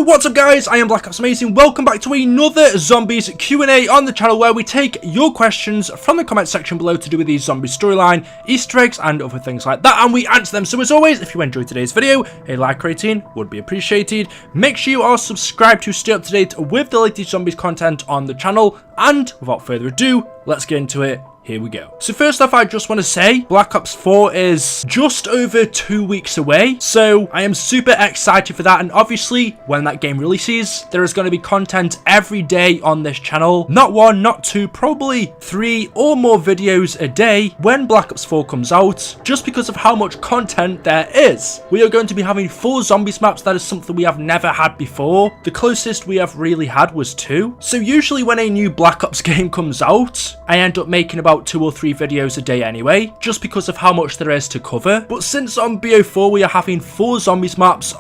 What's up guys, I am BlackOpsAmazing. Welcome back to another Zombies Q&A on the channel where we take your questions from the comment section below to do with the zombie storyline, Easter eggs and other things like that, and we answer them. So as always, if you enjoyed today's video, a like rating would be appreciated. Make sure you are subscribed to stay up to date with the latest zombies content on the channel, and without further ado, let's get into it. Here we go. So first off, I just want to say Black Ops 4 is just over 2 weeks away. So I am super excited for that. And obviously when that game releases, there is going to be content every day on this channel. Not one, not two, probably 3 or more videos a day when Black Ops 4 comes out, just because of how much content there is. We are going to be having 4 zombies maps. That is something we have never had before. The closest we have really had was 2. So usually when a new Black Ops game comes out, I end up making about 2 or 3 videos a day anyway, just because of how much there is to cover. But since on BO4 we are having 4 zombies maps,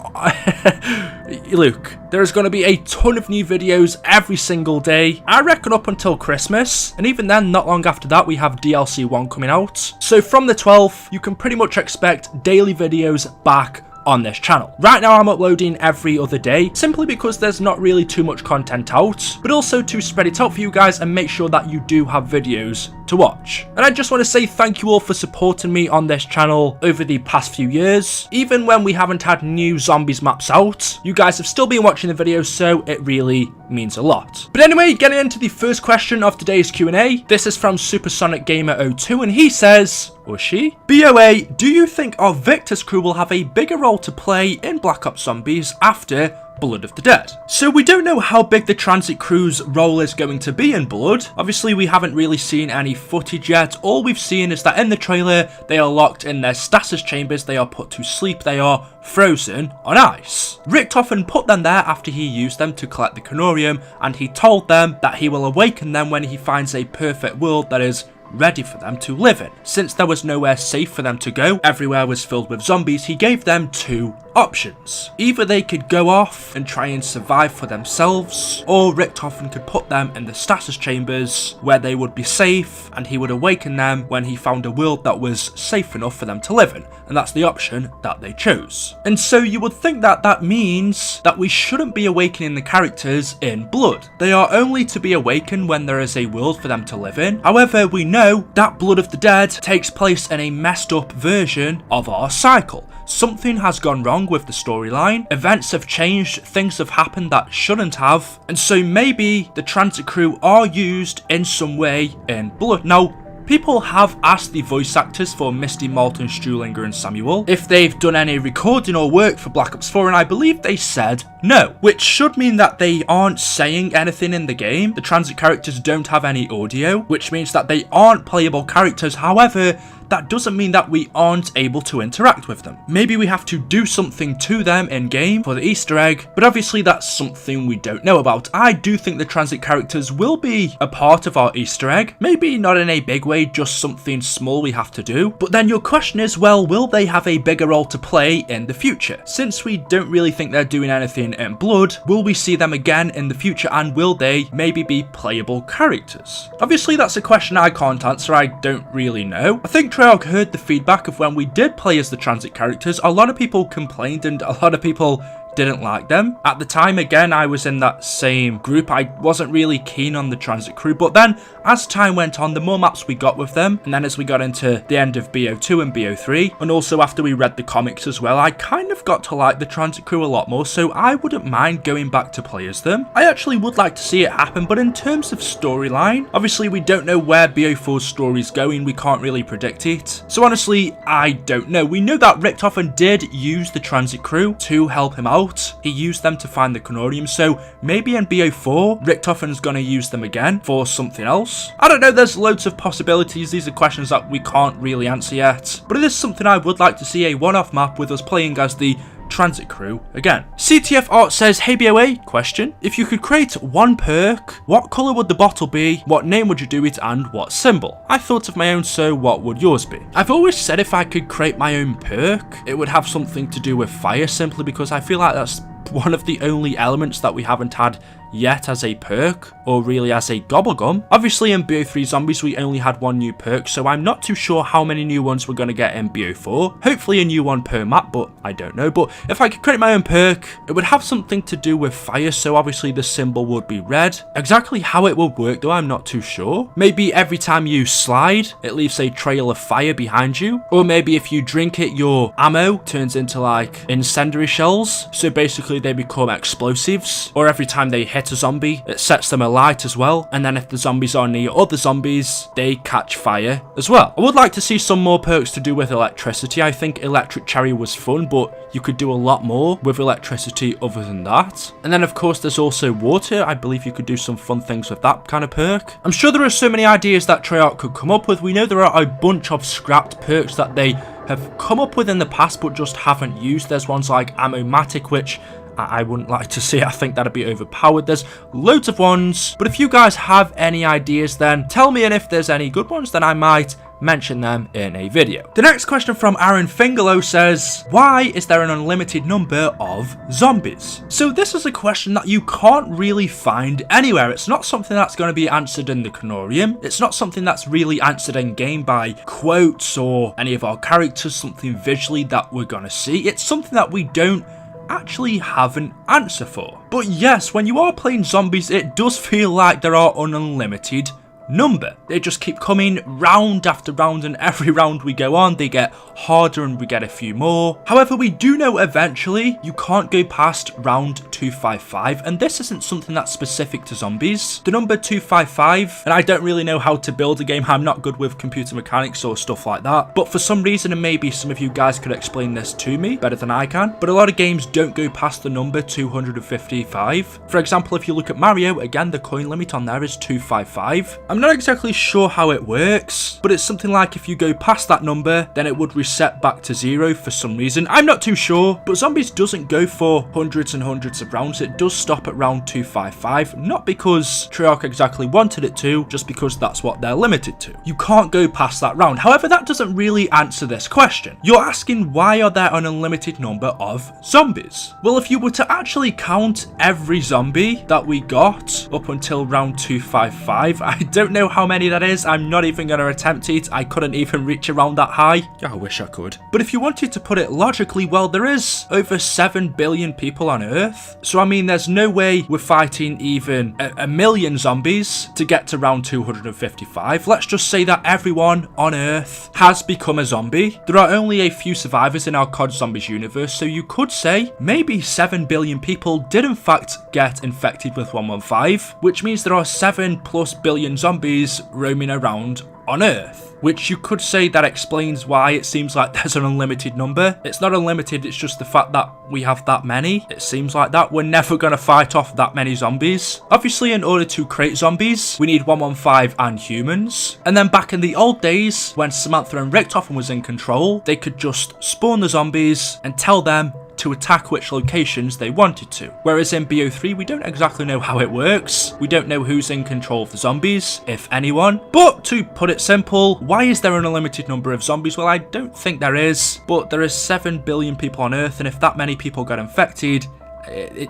look, there is going to be a ton of new videos every single day, I reckon up until Christmas, and even then not long after that we have DLC 1 coming out. So from the 12th you can pretty much expect daily videos back on this channel. Right now I'm uploading every other day simply because there's not really too much content out, but also to spread it out for you guys and make sure that you do have videos to watch. And I just want to say thank you all for supporting me on this channel over the past few years. Even when we haven't had new zombies maps out, you guys have still been watching the videos, so it really means a lot. But anyway, getting into the first question of today's Q&A. This is from Supersonic Gamer 02 and he says, or she, BOA, do you think our Victis crew will have a bigger role to play in Black Ops Zombies after Blood of the Dead? So we don't know how big the transit crew's role is going to be in Blood. Obviously we haven't really seen any footage yet. All we've seen is that in the trailer they are locked in their stasis chambers, they are put to sleep, they are frozen on ice. Richtofen put them there after he used them to collect the Conorium, and he told them that he will awaken them when he finds a perfect world that is ready for them to live in. Since there was nowhere safe for them to go, everywhere was filled with zombies, he gave them 2 options. Either they could go off and try and survive for themselves, or Richtofen could put them in the stasis chambers where they would be safe, and he would awaken them when he found a world that was safe enough for them to live in. And that's the option that they chose. And so you would think that that means that we shouldn't be awakening the characters in Blood. They are only to be awakened when there is a world for them to live in. However, we know that Blood of the Dead takes place in a messed up version of our cycle. Something has gone wrong with the storyline, events have changed, things have happened that shouldn't have, and so maybe the transit crew are used in some way in Blood. Now, people have asked the voice actors for Misty, Malton, Strulinger and Samuel if they've done any recording or work for Black Ops 4, and I believe they said no, which should mean that they aren't saying anything in the game. The transit characters don't have any audio, which means that they aren't playable characters. However, that doesn't mean that we aren't able to interact with them. Maybe we have to do something to them in game for the Easter egg, but obviously that's something we don't know about. I do think the transit characters will be a part of our Easter egg, maybe not in a big way, just something small we have to do. But then your question is, well, will they have a bigger role to play in the future? Since we don't really think they're doing anything in Blood, will we see them again in the future, and will they maybe be playable characters? Obviously that's a question I can't answer, I don't really know. I think Treyarch heard the feedback of when we did play as the transit characters. A lot of people complained and a lot of people didn't like them. At the time, again, I was in that same group. I wasn't really keen on the transit crew, but then as time went on, the more maps we got with them, and then as we got into the end of BO2 and BO3, and also after we read the comics as well, I kind of got to like the transit crew a lot more, so I wouldn't mind going back to play as them. I actually would like to see it happen, but in terms of storyline, obviously we don't know where BO4's story is going, we can't really predict it. So honestly, I don't know. We know that Richtofen did use the transit crew to help him out. He used them to find the Conorium, so maybe in BO4, Richtofen's gonna use them again for something else. I don't know, there's loads of possibilities. These are questions that we can't really answer yet, but it is something I would like to see, a one-off map with us playing as the transit crew again. CTF Art says, hey BOA, question, if you could create 1 perk, what colour would the bottle be, what name would you do it, and what symbol? I thought of my own, so what would yours be? I've always said if I could create my own perk, it would have something to do with fire, simply because I feel like that's one of the only elements that we haven't had yet as a perk, or really as a gobblegum. Obviously in BO3 Zombies we only had one new perk, so I'm not too sure how many new ones we're going to get in BO4. Hopefully a new one per map, but I don't know. But if I could create my own perk, it would have something to do with fire, so obviously the symbol would be red. Exactly how it would work though, I'm not too sure. Maybe every time you slide, it leaves a trail of fire behind you, or maybe if you drink it, your ammo turns into like incendiary shells, so basically they become explosives, or every time they hit a zombie, it sets them alight as well, and then if the zombies are near other zombies, they catch fire as well. I would like to see some more perks to do with electricity. I think Electric Cherry was fun, but you could do a lot more with electricity other than that. And then of course there's also water. I believe you could do some fun things with that kind of perk. I'm sure there are so many ideas that Treyarch could come up with. We know there are a bunch of scrapped perks that they have come up with in the past but just haven't used. There's ones like Ammo-matic, which I wouldn't like to see. I think that'd be overpowered. There's loads of ones, but if you guys have any ideas, then tell me, and if there's any good ones, then I might mention them in a video. The next question from Aaron Fingelow says, why is there an unlimited number of zombies? So this is a question that you can't really find anywhere. It's not something that's going to be answered in the Knorrium. It's not something that's really answered in game by quotes or any of our characters, something visually that we're going to see. It's something that we don't actually have an answer for. But yes, when you are playing zombies, it does feel like there are an unlimited number. They just keep coming round after round, and every round we go on they get harder and we get a few more. However, we do know eventually you can't go past round 255, and this isn't something that's specific to zombies. The number 255, and I don't really know how to build a game, I'm not good with computer mechanics or stuff like that, but for some reason, and maybe some of you guys could explain this to me better than I can, but a lot of games don't go past the number 255. For example, if you look at Mario, again the coin limit on there is 255. I'm not exactly sure how it works, but it's something like if you go past that number, then it would reset back to 0 for some reason. I'm not too sure, but Zombies doesn't go for hundreds and hundreds of rounds. It does stop at round 255, not because Treyarch exactly wanted it to, just because that's what they're limited to. You can't go past that round. However, that doesn't really answer this question. You're asking, why are there an unlimited number of zombies? Well, if you were to actually count every zombie that we got up until round 255, I don't know how many that is. I'm not even going to attempt it. I couldn't even reach around that high. Yeah, I wish I could. But if you wanted to put it logically, well, there is over 7 billion people on Earth. So, I mean, there's no way we're fighting even a million zombies to get to round 255. Let's just say that everyone on Earth has become a zombie. There are only a few survivors in our COD Zombies universe, so you could say maybe 7 billion people did in fact get infected with 115, which means there are 7+ billion zombies roaming around on Earth, which you could say that explains why it seems like there's an unlimited number. It's not unlimited, it's just the fact that we have that many. It seems like that. We're never going to fight off that many zombies. Obviously, in order to create zombies, we need 115 and humans. And then back in the old days, when Samantha and Richtofen was in control, they could just spawn the zombies and tell them to attack which locations they wanted to. Whereas in BO3, we don't exactly know how it works. We don't know who's in control of the zombies, if anyone. But to put it simple, why is there an unlimited number of zombies? Well, I don't think there is, but there is 7 billion people on Earth, and if that many people got infected,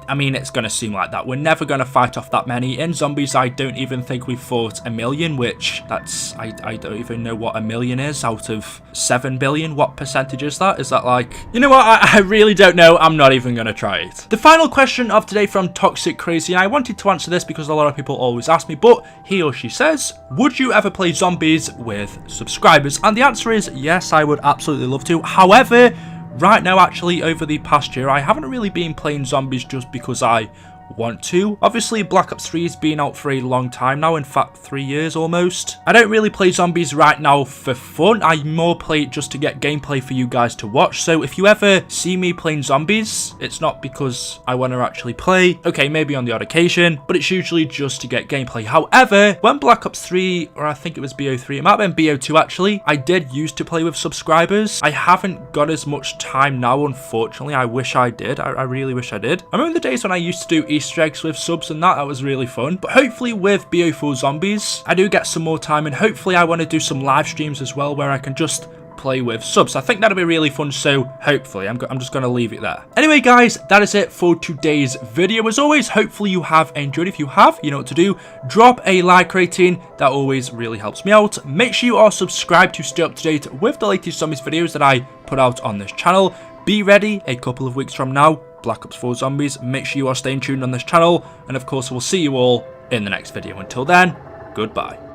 I mean, it's going to seem like that. We're never going to fight off that many. In Zombies, I don't even think we fought a million, which that's, I don't even know what a million is out of 7 billion. What percentage is that? Is that like, you know what? I really don't know. I'm not even going to try it. The final question of today from Toxic Crazy, and I wanted to answer this because a lot of people always ask me, but he or she says, would you ever play Zombies with subscribers? And the answer is yes, I would absolutely love to. However, right now, actually, over the past year, I haven't really been playing Zombies just because I want to. Obviously, Black Ops 3 has been out for a long time now, in fact 3 years almost. I don't really play Zombies right now for fun. I more play it just to get gameplay for you guys to watch. So if you ever see me playing Zombies, it's not because I want to actually play. Okay, maybe on the odd occasion, but it's usually just to get gameplay. However, when Black Ops 3, or I think it was BO3, it might have been BO2 actually, I did used to play with subscribers. I haven't got as much time now, unfortunately. I wish I did. I really wish I did. I remember the days when I used to do Easter eggs with subs and that was really fun. But hopefully with BO4 Zombies, I do get some more time, and hopefully I want to do some live streams as well where I can just play with subs. I think that'd be really fun, so hopefully I'm just going to leave it there. Anyway, guys, that is it for today's video. As always, hopefully you have enjoyed. If you have, you know what to do. Drop a like rating. That always really helps me out. Make sure you are subscribed to stay up to date with the latest zombies videos that I put out on this channel. Be ready a couple of weeks from now, Black Ops 4 Zombies. Make sure you are staying tuned on this channel, and of course, we'll see you all in the next video. Until then, goodbye.